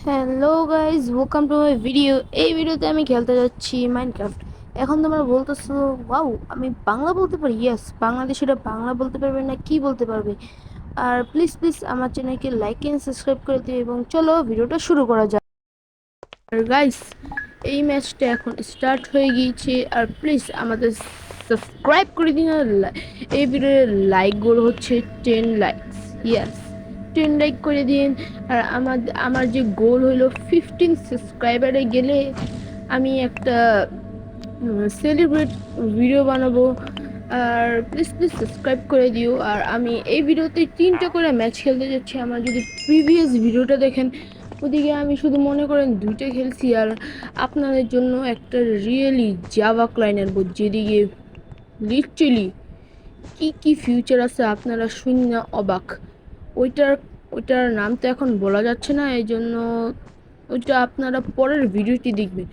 Hello guys, welcome to my video. এই ভিডিওতে আমি খেলতে যাচ্ছি মাইনক্রাফট। এখন তোমরা বলতেছো, ওয়াও, আমি বাংলা বলতে পারি। ইয়েস, বাংলাদেশিরা বাংলা বলতে পারবে না কি বলতে পারবে? আর প্লিজ প্লিজ আমার চ্যানেলকে লাইক এন্ড সাবস্ক্রাইব করে দিও এবং চলো ভিডিওটা শুরু করা যাক। আর গাইস, এই ম্যাচটা এখন স্টার্ট হয়ে গিয়েছে। আর প্লিজ আমাদের সাবস্ক্রাইব করে দিন। আর এই ভিডিওর লাইক গোল হচ্ছে 10 লাইকস। ইয়েস, 10 লাইক করে দিন। আর আমার যে গোল হলো 15 সাবস্ক্রাইবারে গেলে আমি একটা সেলিব্রেট ভিডিও বানাবো। আর প্লিজ প্লিজ সাবস্ক্রাইব করে দিও। আর আমি এই ভিডিওতে 3টা করে ম্যাচ খেলতে যাচ্ছি। আমার যদি প্রিভিয়াস ভিডিওটা দেখেন, ওদিকে আমি শুধু মনে করেন 2টা খেলছি। আর আপনাদের জন্য একটা রিয়েলি জাভা ক্লায়েন্ট আনবো, যেদিকে লিটারেলি কি কি ফিউচার আছে আপনারা শূন্য অবাক। ওইটার ওইটার নাম তো এখন বলা যাচ্ছে না, এই জন্য ওইটা আপনারা পরের ভিডিওটি দেখবেন।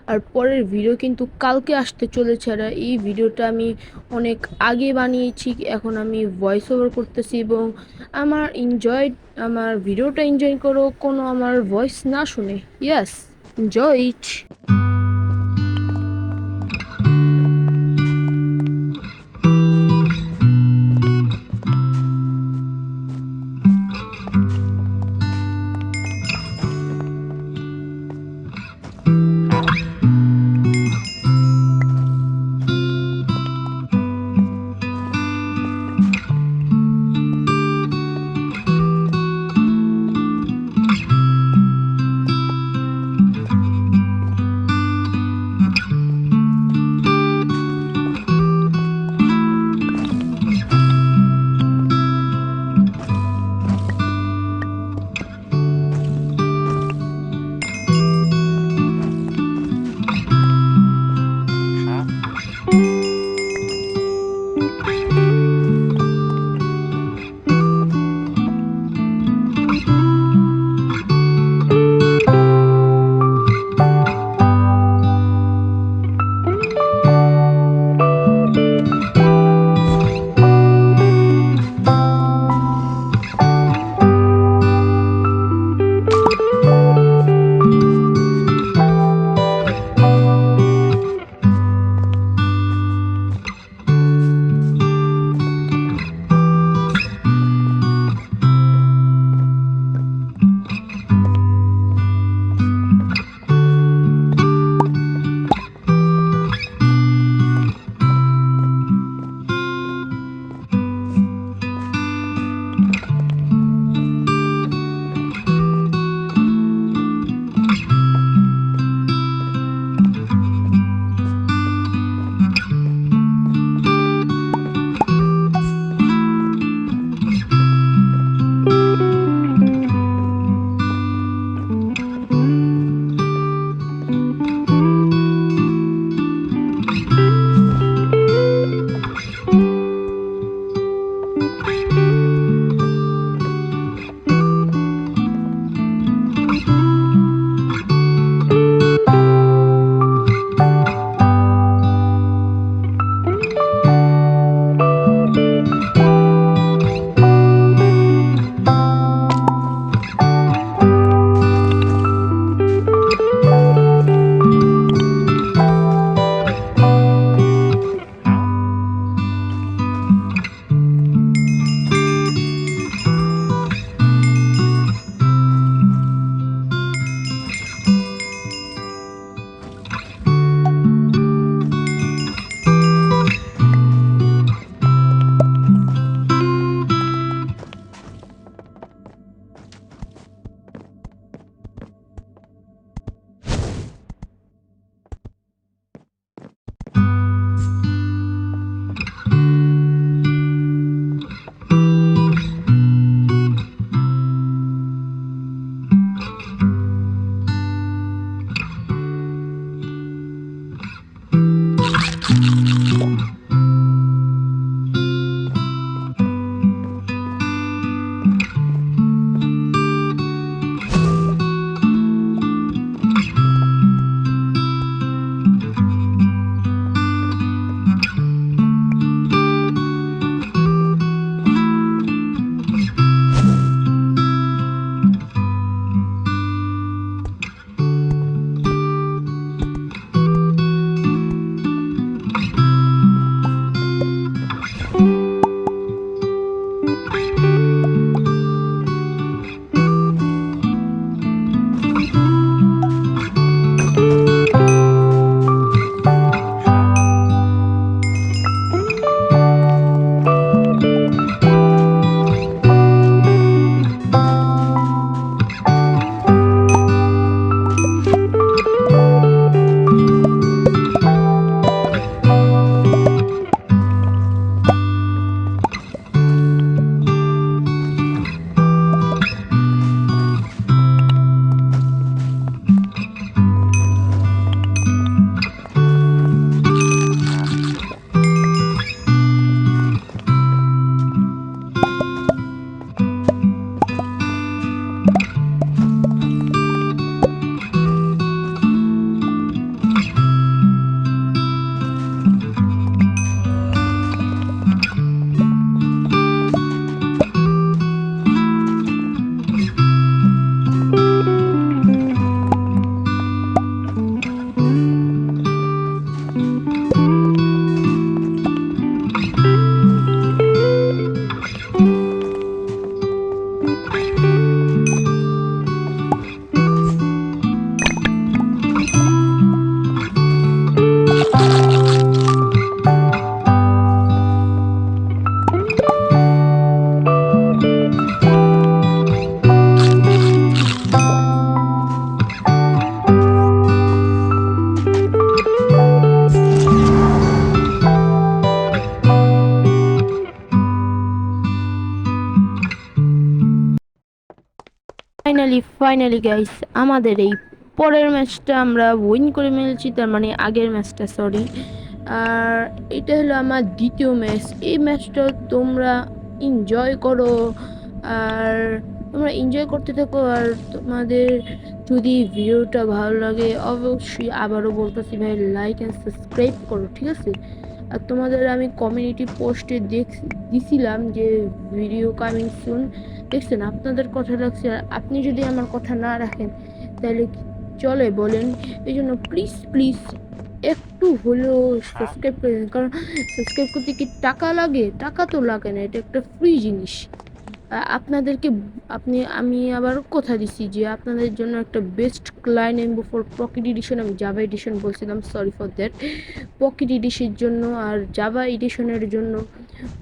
আর পরের ভিডিও কিন্তু কালকে আসতে চলেছে। আর এই ভিডিওটা আমি অনেক আগে বানিয়েছি, এখন আমি ভয়েস ওভার করতেছি এবং আমার ভিডিওটা এনজয় করো, কোনো আমার ভয়েস না শুনে। Yes, enjoy it. Finally guys, আমাদের এই পরের ম্যাচটা আমরা উইন করে ফেলেছি, তার মানে আগের ম্যাচটা, সরি। আর এটা হলো আমার দ্বিতীয় ম্যাচ। এই ম্যাচটা তোমরা এনজয় করো, আর তোমরা এনজয় করতে থাকো। আর তোমাদের যদি ভিডিওটা ভালো লাগে অবশ্যই আবারও বলতেছি ভাই, লাইক অ্যান্ড সাবস্ক্রাইব করো, ঠিক আছে? আর তোমাদের আমি কমিউনিটি পোস্টে দিছিলাম যে ভিডিও কামিং সুন, দেখছেন? আপনাদের কথা লাগছে। আর আপনি যদি আমার কথা না রাখেন তাহলে কি চলে বলেন? এই জন্য প্লিজ প্লিজ একটু হলেও সাবস্ক্রাইব করে দিন, কারণ সাবস্ক্রাইব করতে কি টাকা লাগে? টাকা তো লাগে না, এটা একটা ফ্রি জিনিস। আপনাদেরকে আমি আবার কথা দিছি যে আপনাদের জন্য একটা বেস্ট ক্লায়েন্ট এমবো ফর পকেট এডিশন, আমি জাভা এডিশন বলছিলাম, সরি ফর দ্যাট। পকেট এডিশনের জন্য আর জাভা এডিশনের জন্য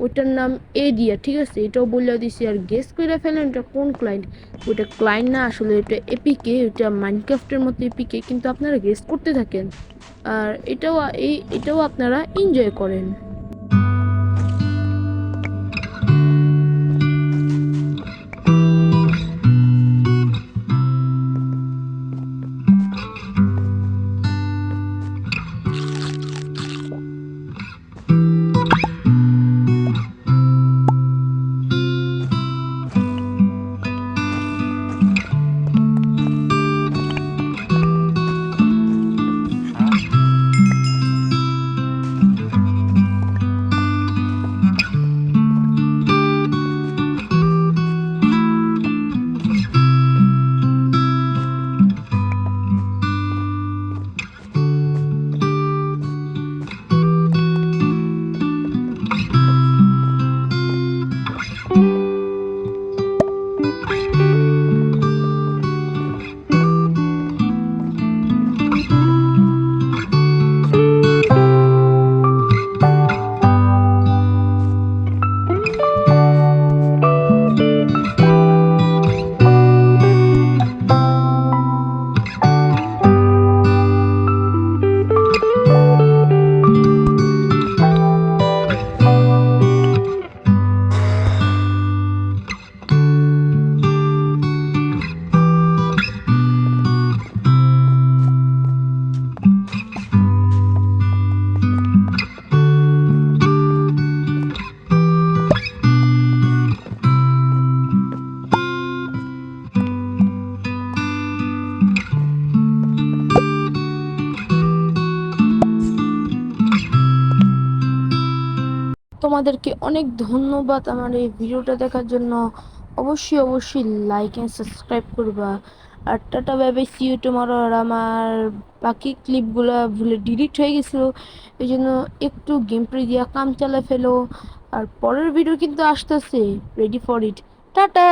ওইটার নাম এ দিয়া, ঠিক আছে? এটাও বলে দিছি। আর গেস করে ফেলেন এটা কোন ক্লায়েন্ট। ওইটা ক্লায়েন্ট না, আসলে এটা এপিকে, ওইটা মাইনক্রাফটের মতো এপিকে, কিন্তু আপনারা গেস করতে থাকেন। আর এটাও আপনারা এনজয় করেন। তোমাদেরকে অনেক ধন্যবাদ আমার এই ভিডিওটা দেখার জন্য। অবশ্যই অবশ্যই লাইক অ্যান্ড সাবস্ক্রাইব করবা। আর tata bye bye, see you tomorrow. আর আমার বাকি ক্লিপগুলো ভুলে ডিলিট হয়ে গেছিলো, এই জন্য একটু গেম প্লে দিয়া কাম চালা ফেলো। আর পরের ভিডিও কিন্তু আসতেছে, রেডি ফর ইট। টাটা।